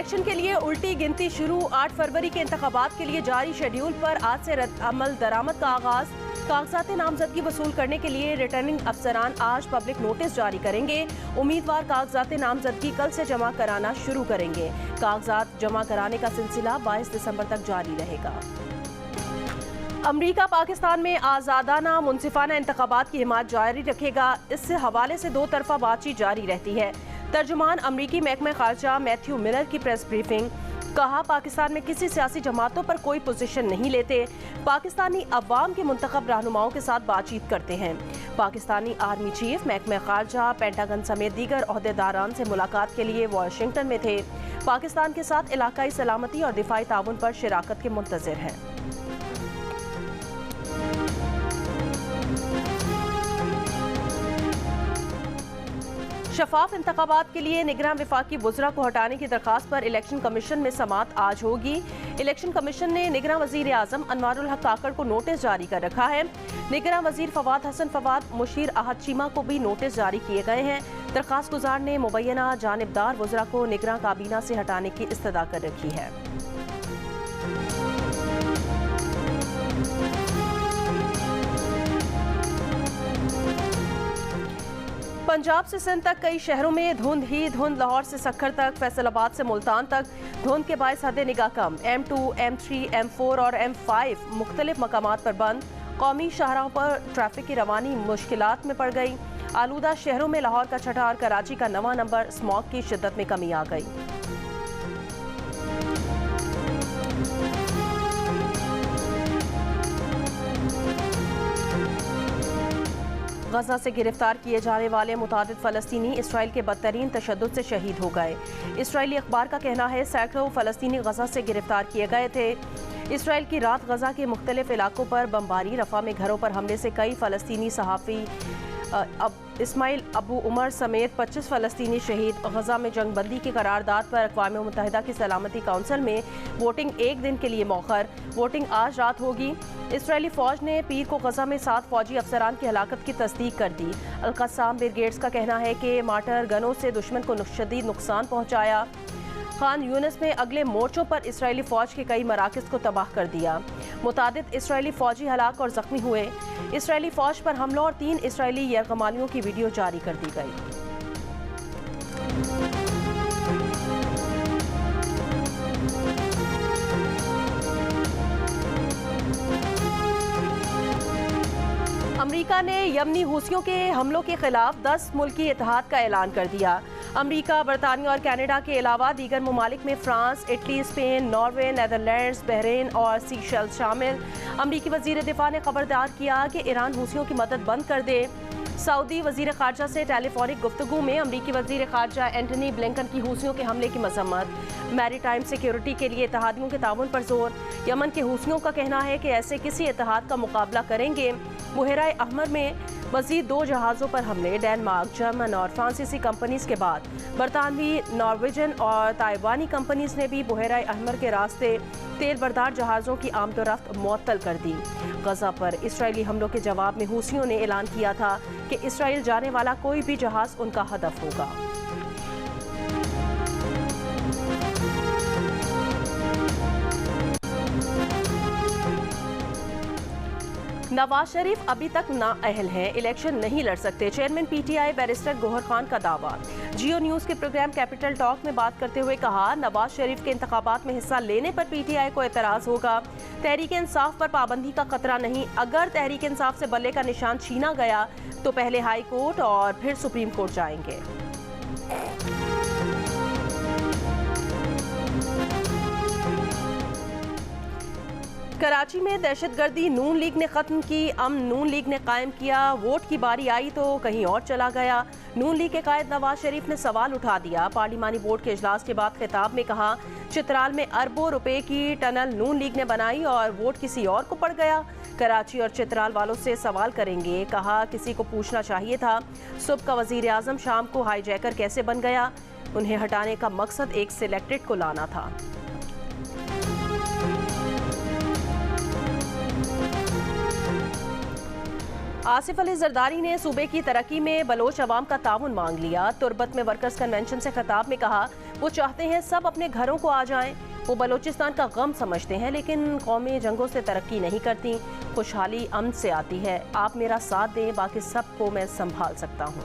Election के लिए उल्टी गिनती शुरू। 8 फरवरी के इंतखाबात के लिए जारी शेड्यूल पर आज से अमल दरामद का आगाज। कागजात नामजदगी वसूल करने के लिए रिटर्निंग अफसरान आज पब्लिक नोटिस जारी करेंगे। उम्मीदवार कागजात नामजदगी कल से जमा कराना शुरू करेंगे। कागजात जमा कराने का सिलसिला 22 दिसंबर तक जारी रहेगा। अमरीका पाकिस्तान में आज़ादाना मुनसिफाना इंतखाबात की हिमायत जारी रखेगा। इस हवाले से दो तरफा बातचीत जारी रहती है। तर्जुमान अमरीकी महकमा खारजा मैथ्यू मिलर की प्रेस ब्रीफिंग। कहा, पाकिस्तान में किसी सियासी जमातों पर कोई पोजीशन नहीं लेते। पाकिस्तानी अवाम के मुंतखब रहनुमाओं के साथ बातचीत करते हैं। पाकिस्तानी आर्मी चीफ, महकमा खारजा, पेंटागन समेत दीगर ओहदेदारान से मुलाकात के लिए वाशिंगटन में थे। पाकिस्तान के साथ इलाकाई सलामती और दिफाई ताउन पर शिराकत के मुंतज़िर हैं। शफाफ इंतखाबात के लिए निगरान वफाकी वज़रा को हटाने की दरखास्त पर इलेक्शन कमीशन में समाअत आज होगी। इलेक्शन कमीशन ने निगरान वज़ीर आज़म अनवारुल हक काकड़ को नोटिस जारी कर रखा है। निगरान वज़ीर फवाद हसन फवाद, मुशीर अहद चीमा को भी नोटिस जारी किए गए हैं। दरखास्त गुजार ने मुबैना जानिबदार वज़रा को निगरान काबीना से हटाने की इस्तदा कर रखी है। पंजाब से सिंध तक कई शहरों में धुंध ही धुंध। लाहौर से सक्खर तक, फैसलाबाद से मुल्तान तक धुंध के बायस हद निगाह कम। M2, M3, M4 और M5 मुख्तलिफ मकामात पर बंद। कौमी शाहराहों पर ट्रैफिक की रवानी मुश्किलात में पड़ गई। आलूदा शहरों में लाहौर का छठा और कराची का 9वां नंबर। स्मॉग की शिद्दत में कमी आ गई। गजा से गिरफ्तार किए जाने वाले मुतादिद फ़लस्तीनी इसराइल के बदतरीन तशद्दुद से शहीद हो गए। इसराइली अखबार का कहना है सैकड़ों फ़लस्तीनी गजा से गिरफ्तार किए गए थे। इसराइल की रात गजा के मुख्तलिफ इलाकों पर बमबारी, रफ़ा में घरों पर हमले से कई फ़लस्तीनी सहाफ़ी इस्माइल अबू उमर समेत 25 फ़लस्तीनी शहीद। गजा में जंगबंदी की करारदाद पर अक़वाम मुत्तहिदा की सलामती काउंसिल में वोटिंग एक दिन के लिए मौखर। वोटिंग आज रात होगी। इसराइली फ़ौज ने पीर को गजा में 7 फ़ौजी अफसरान की हलाकत की तस्दीक कर दी। अल-क़स्साम ब्रिगेड्स का कहना है कि मार्टर गनों से दुश्मन को शदीद नुकसान पहुँचाया। खान यूनिस में अगले मोर्चों पर इसराइली फ़ौज के कई मराकज़ को तबाह कर दिया। मुतादिद इसराइली फ़ौजी हलाक और ज़ख्मी हुए। इसराइली फ़ौज पर हमलों और 3 इसराइली यरगमालियों की वीडियो जारी कर दी गई। अमरीका ने यमनी हूसियों के हमलों के खिलाफ 10 मुल्की इत्तेहाद का ऐलान कर दिया। अमरीका, बरतानिया और कनाडा के अलावा दीगर ममालिक में France, Italy, Spain, Norway, Netherlands, Bahrain और सीशेल्स शामिल। अमरीकी वज़ीर दिफा ने खबरदार किया कि ईरान हूसियों की मदद बंद कर दे। सऊदी वज़ीर ख़ारजा से टेलीफोनिक गुफ्तगू में अमरीकी वज़ीर ख़ारजा एंटनी ब्लिंकन की हूसियों के हमले की मजम्मत। मैरीटाइम सिक्योरिटी के लिए इत्तेहादियों के ताउन पर जोर। यमन के हूसियों का कहना है कि ऐसे किसी इत्तेहाद का मुकाबला करेंगे। बुहराए अहमर में मज़ीद 2 जहाज़ों पर हमले। डेनमार्क, जर्मन और फ्रांसीसी कंपनीज के बाद बरतानवी, नॉर्वेजन और ताइवानी कंपनीज ने भी बुहराए अहमर के रास्ते तेल बरदार जहाज़ों की आमदोरफ्त मुअत्तल कर दी। गजा पर इसराइली हमलों के जवाब में हूसियों ने ऐलान किया था कि इसराइल जाने वाला कोई भी जहाज़ उनका हदफ होगा। नवाज शरीफ अभी तक नाअहल हैं, इलेक्शन नहीं लड़ सकते। Chairman PTI barrister Gauhar Khan का दावा। जियो न्यूज़ के प्रोग्राम कैपिटल टॉक में बात करते हुए कहा, नवाज शरीफ के इंतखाबात में हिस्सा लेने पर पीटीआई को एतराज़ होगा। तहरीक इंसाफ पर पाबंदी का खतरा नहीं। अगर तहरीक इंसाफ से बल्ले का निशान छीना गया तो पहले हाई कोर्ट और फिर सुप्रीम कोर्ट जाएंगे। कराची में दहशतगर्दी नून लीग ने ख़त्म की, अमन नून लीग ने कायम किया। वोट की बारी आई तो कहीं और चला गया। नून लीग के कायद नवाज शरीफ ने सवाल उठा दिया। पार्लिमानी बोर्ड के इजलास के बाद खिताब में कहा, चित्राल में अरबों रुपए की टनल नून लीग ने बनाई और वोट किसी और को पड़ गया। कराची और चित्राल वालों से सवाल करेंगे। कहा, किसी को पूछना चाहिए था। सुबह का वजीर आजम शाम को हाईजैकर कैसे बन गया। उन्हें हटाने का मकसद एक सिलेक्टेड को लाना था। आसिफ अली जरदारी ने सूबे की तरक्की में बलोच अवाम का ताउन मांग लिया। तुर्बत में वर्कर्स कन्वेंशन से खिताब में कहा, वो चाहते हैं सब अपने घरों को आ जाएं। वो बलोचिस्तान का गम समझते हैं, लेकिन कौमें जंगों से तरक्की नहीं करती, खुशहाली अमन से आती है। आप मेरा साथ दें, बाकी सबको मैं संभाल सकता हूँ।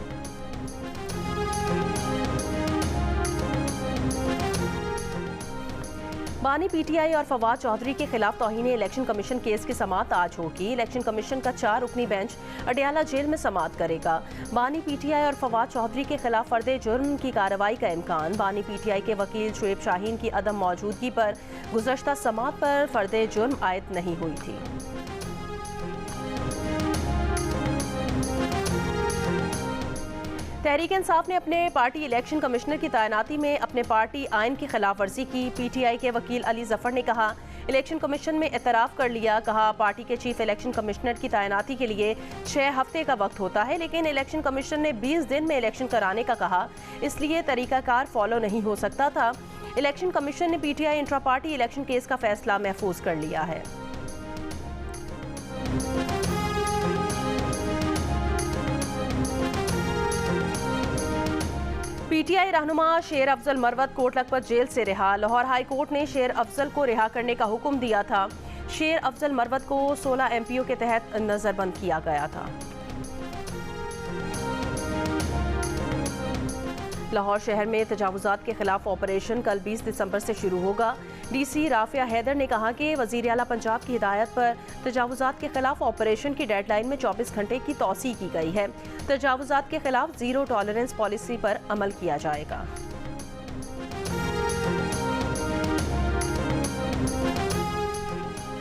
बानी पीटीआई और फवाद चौधरी के खिलाफ तौहीन इलेक्शन कमीशन केस की समाअत आज होगी। इलेक्शन कमीशन का 4 रुकनी बेंच अडियाला जेल में समाअत करेगा। बानी पीटीआई और फवाद चौधरी के खिलाफ फर्दे जुर्म की कार्रवाई का इम्कान। बानी पीटीआई के वकील शुएब शाहीन की अदम मौजूदगी पर गुज़श्ता समाअत पर फर्दे जुर्म आयद नहीं हुई थी। तहरीक इंसाफ ने अपने पार्टी इलेक्शन कमिश्नर की तैनाती में अपने पार्टी आइन की खिलाफ वर्जी की। पीटीआई के वकील अली जफर ने कहा, इलेक्शन कमीशन में एतराफ़ कर लिया। कहा, पार्टी के चीफ इलेक्शन कमिश्नर की तैनाती के लिए 6 हफ्ते का वक्त होता है, लेकिन इलेक्शन कमीशन ने 20 दिन में इलेक्शन कराने का कहा, इसलिए तरीकाकार फॉलो नहीं हो सकता था। इलेक्शन कमीशन ने PTI intra party election case का फैसला महफूज कर लिया है। पीटीआई रहनुमा शेर अफजल मरवत कोट लखपत जेल से रिहा। लाहौर हाई कोर्ट ने शेर अफजल को रिहा करने का हुक्म दिया था। शेर अफजल मरवत को 16 एमपीओ के तहत नजरबंद किया गया था। लाहौर शहर में तजावुजात के खिलाफ ऑपरेशन कल 20 दिसंबर से शुरू होगा। डीसी राफिया हैदर ने कहा कि वजीर आला पंजाब की हिदायत पर तजावुजात के खिलाफ ऑपरेशन की डेडलाइन में 24 घंटे की तौसी की गई है। तजावुजात के खिलाफ जीरो टॉलरेंस पॉलिसी पर अमल किया जाएगा।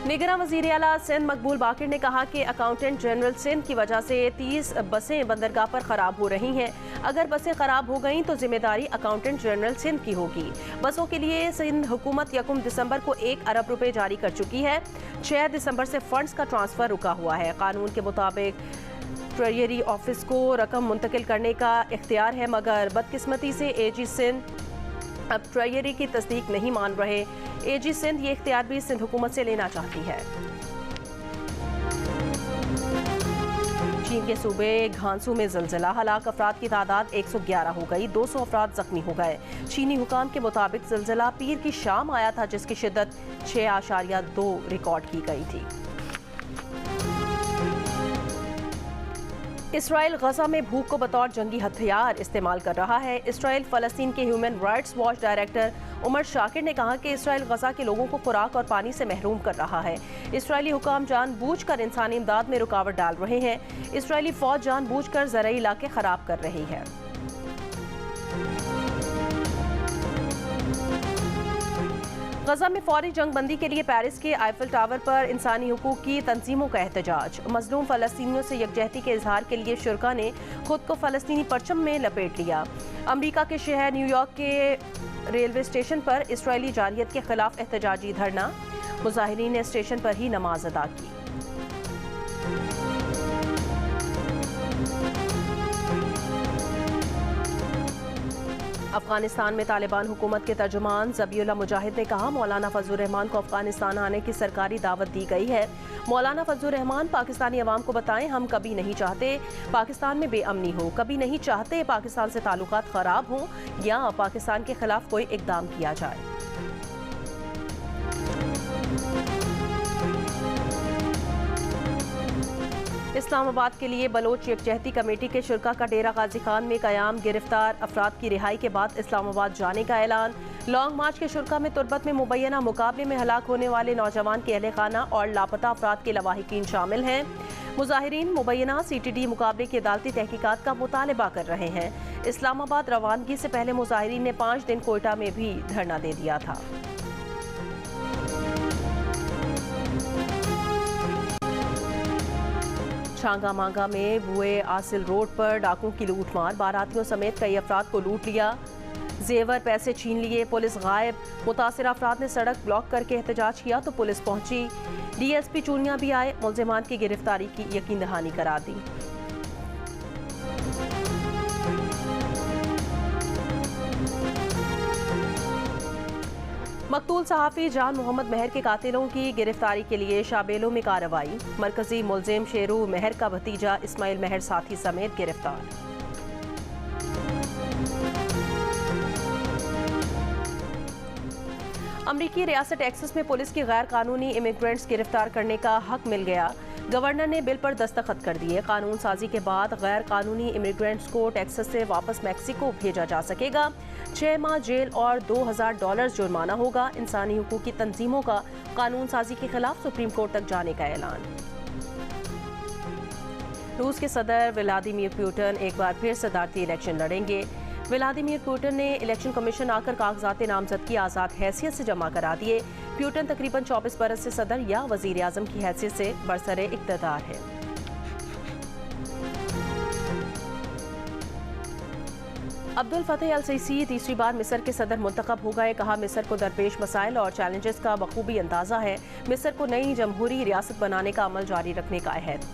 निगरान वज़ीर आला सिंध मकबूल बाकिर ने कहा कि अकाउंटेंट जनरल सिंध की वजह से 30 बसें बंदरगाह पर खराब हो रही हैं। अगर बसें खराब हो गईं तो जिम्मेदारी अकाउंटेंट जनरल सिंध की होगी। बसों के लिए सिंध हुकूमत 1 दिसंबर को 1 अरब रुपए जारी कर चुकी है। 6 दिसंबर से फंड्स का ट्रांसफर रुका हुआ है। कानून के मुताबिक ट्रेजरी ऑफिस को रकम मुंतकिल करने का इख्तियार है, मगर बदकिस्मती से एजी सिंध अब ट्रेजरी की तस्दीक नहीं मान रहे। एजी सिंध ये इख्तियार भी सिंध हुकूमत से लेना चाहती है। चीन के सूबे घांसू में ज़िलज़िला, हलाक अफराद की तादाद 111 हो गई, 200 अफराद जख्मी हो गए। चीनी हुकाम के मुताबिक ज़िलज़िला पीर की शाम आया था, जिसकी शिद्दत 6.2 रिकॉर्ड की गई थी। इसराइल गजा में भूख को बतौर जंगी हथियार इस्तेमाल कर रहा है। इसराइल फ़लस्तीन के Human Rights Watch director Umar Shakir ने कहा कि इसराइल गजा के लोगों को खुराक और पानी से महरूम कर रहा है। इसराइली हुकाम जानबूझकर इंसानी इमदाद में रुकावट डाल रहे हैं। इसराइली फौज जानबूझकर ज़राई इलाके खराब कर रही है। गजा में फौरी जंगबंदी के लिए पेरिस के आईफल टावर पर इंसानी हुकूक की तंजीमों का एहतजाज। मजलूम फ़लस्तीनियों से यकजहती के इजहार के लिए शुरा ने खुद को फ़लस्तीनी परचम में लपेट लिया। अमरीका के शहर न्यूयॉर्क के रेलवे स्टेशन पर इसराइली जारहियत के खिलाफ एहतजाजी धरना। मुजाहिरीन ने स्टेशन पर ही नमाज अदा की। अफगानिस्तान में तालिबान हुकूमत के तर्जुमान ज़बीउल्लाह मुजाहिद ने कहा, मौलाना फजलुर रहमान को अफगानिस्तान आने की सरकारी दावत दी गई है। मौलाना फजलुर रहमान पाकिस्तानी अवाम को बताएं, हम कभी नहीं चाहते पाकिस्तान में बेअमनी हो, कभी नहीं चाहते पाकिस्तान से ताल्लुकात ख़राब हों या पाकिस्तान के खिलाफ कोई इक़दाम किया जाए। इस्लामाबाद के लिए बलोच यकजहती कमेटी के शुरा का डेरा गाजी खान में कयाम। गिरफ्तार अफराद की रिहाई के बाद इस्लामाबाद जाने का ऐलान। लॉन्ग मार्च के शुरा में तुर्बत में मुबैना मुकाबले में हलाक होने वाले नौजवान के अहले खाना और लापता अफराद के लवाहिकीन शामिल हैं। मुजाहिरीन मुबैना CTD मुकाबले की अदालती तहकीकात का मुतालबा कर रहे हैं। इस्लामाबाद रवानगी से पहले मुजाहिरीन ने 5 दिन कोयटा में भी धरना दे दिया था। छांगा मांगा में बुए आसिल रोड पर डाकुओं की लूटमार, बारातियों समेत कई अफराद को लूट लिया, जेवर पैसे छीन लिए, पुलिस गायब। मुतासिर अफराद ने सड़क ब्लॉक करके एहतजाज किया तो पुलिस पहुंची। DSP चूनिया भी आए, मुल्जिमान की गिरफ्तारी की यकीन दहानी करा दी। मकतूल सहाफ़ी जान मोहम्मद महर के कातिलों की गिरफ्तारी के लिए शाबेलों में कार्रवाई। मरकजी मुलजिम शेरू महर का भतीजा इस्माइल महर साथी समेत गिरफ्तार। अमरीकी रियासत टेक्सास में पुलिस की गैर कानूनी इमिग्रेंट्स गिरफ्तार करने का हक मिल गया। गवर्नर ने बिल पर दस्तखत कर दिए। कानून साजी के बाद गैर कानूनी इमिग्रेंट्स को टेक्सास से वापस मैक्सिको भेजा जा सकेगा। 6 माह जेल और $2000 जुर्माना होगा। इंसानी हुकूक की तंजीमों का कानून साजी के खिलाफ सुप्रीम कोर्ट तक जाने का ऐलान। रूस के सदर व्लादिमीर पुतिन एक बार फिर सदारती इलेक्शन लड़ेंगे। व्लादिमीर पुतिन ने इलेक्शन कमीशन आकर कागजात नामजदगी आज़ाद हैसियत से जमा करा दिए। पुतिन तकरीबन 24 बरस से सदर या वजीर आजम की हैसियत से बरसरे इक़्तिदार है। अब्दुल फतेह अल सीसी तीसरी बार मिस्र के सदर मुंतखब हो गए। कहा, मिस्र को दरपेश मसाइल और चैलेंजेस का बखूबी अंदाजा है। मिस्र को नई जमहूरी रियासत बनाने का अमल जारी रखने का अहद।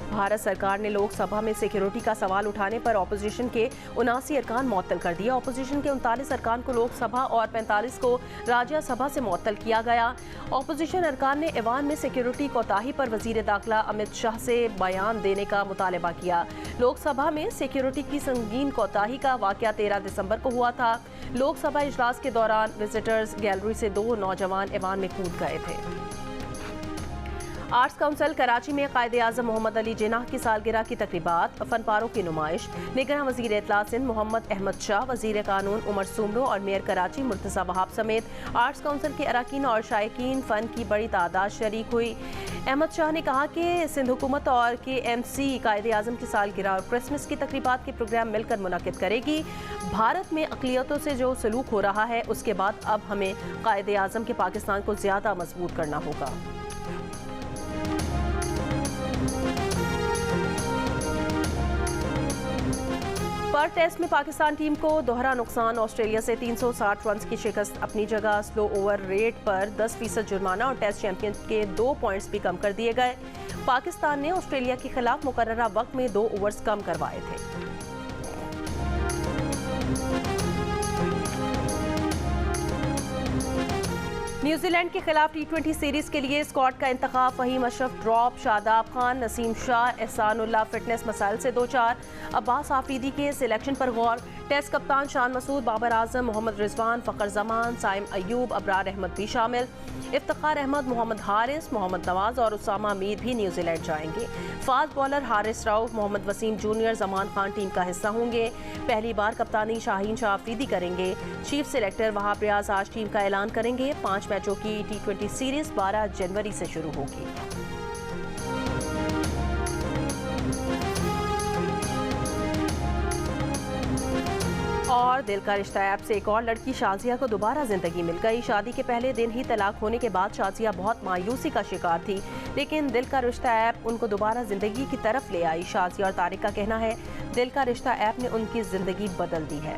भारत सरकार ने लोकसभा में सिक्योरिटी का सवाल उठाने पर अपोजिशन के 79 अरकान मुअत्तल कर दिया। अपोजिशन के 39 अरकान को लोकसभा और 45 को राज्यसभा से मुअत्तल किया गया। अपोजिशन अरकान ने ऐवान में सिक्योरिटी कोताही पर वजीर दाखिला अमित शाह से बयान देने का मुतालबा किया। लोकसभा में सिक्योरिटी की संगीन कोताही का वाकया 13 दिसंबर को हुआ था। लोकसभा इजलास के दौरान विजिटर्स गैलरी से 2 नौजवान ऐवान में कूद गए थे। आर्ट्स काउंसिल कराची में कायदे आज़म मोहम्मद अली जिन्नाह की सालगिरह की तकरीबात, फनपारों की नुमाइश। निगरान वज़ीर इत्तला सिंध मोहम्मद अहमद शाह, वज़ीर कानून उमर सुमरो और मेयर कराची मुर्तज़ा वहाब समेत आर्ट्स काउंसिल के अरकान और शायकीन फ़न की बड़ी तादाद शरीक हुई। अहमद शाह ने कहा कि सिंध हुकूमत और KMC कायदे आज़म की सालगिरह और क्रिसमस की तकरीबात के प्रोग्राम मिलकर मुनक़िद करेगी। भारत में अक़लियतों से जो सलूक हो रहा है, उसके बाद अब हमें कायदे आज़म के पाकिस्तान को ज़्यादा मजबूत करना होगा। पर्थ टेस्ट में पाकिस्तान टीम को दोहरा नुकसान। ऑस्ट्रेलिया से 360 रन की शिकस्त। अपनी जगह स्लो ओवर रेट पर 10% जुर्माना और टेस्ट चैंपियन के 2 पॉइंट्स भी कम कर दिए गए। पाकिस्तान ने ऑस्ट्रेलिया के खिलाफ मुकर्ररा वक्त में 2 ओवर्स कम करवाए थे। न्यूजीलैंड के खिलाफ T20 सीरीज के लिए स्क्वाड का इंतखाब। फहीम अशरफ ड्रॉप, शादाब खान, नसीम शाह, एहसानुल्लाह फिटनेस मसाइल से 2-4। अब्बास आफरीदी के सिलेक्शन पर गौर। टेस्ट कप्तान शान मसूद, बाबर आजम, मोहम्मद रिजवान, फ़खर जमान, साइम अयूब, अबरार अहमद भी शामिल। इफ्तिखार अहमद, मोहम्मद हारिस, मोहम्मद नवाज और उसामा मीर भी न्यूजीलैंड जाएंगे। Fast bowler Haris Rauf, Mohammad Wasim junior, Zaman Khan team का हिस्सा होंगे। पहली बार कप्तानी शाहीन शाह आफरीदी करेंगे। चीफ सिलेक्टर वहाब रियाज आज टीम का ऐलान करेंगे। 5 मैचों की T20 सीरीज 12 जनवरी से शुरू होगी। और दिल का रिश्ता ऐप से एक और लड़की शाजिया को दोबारा जिंदगी मिल गई। शादी के पहले दिन ही तलाक होने के बाद शाजिया बहुत मायूसी का शिकार थी, लेकिन दिल का रिश्ता ऐप उनको दोबारा जिंदगी की तरफ ले आई। शाजिया और तारिक का कहना है, दिल का रिश्ता ऐप ने उनकी जिंदगी बदल दी है।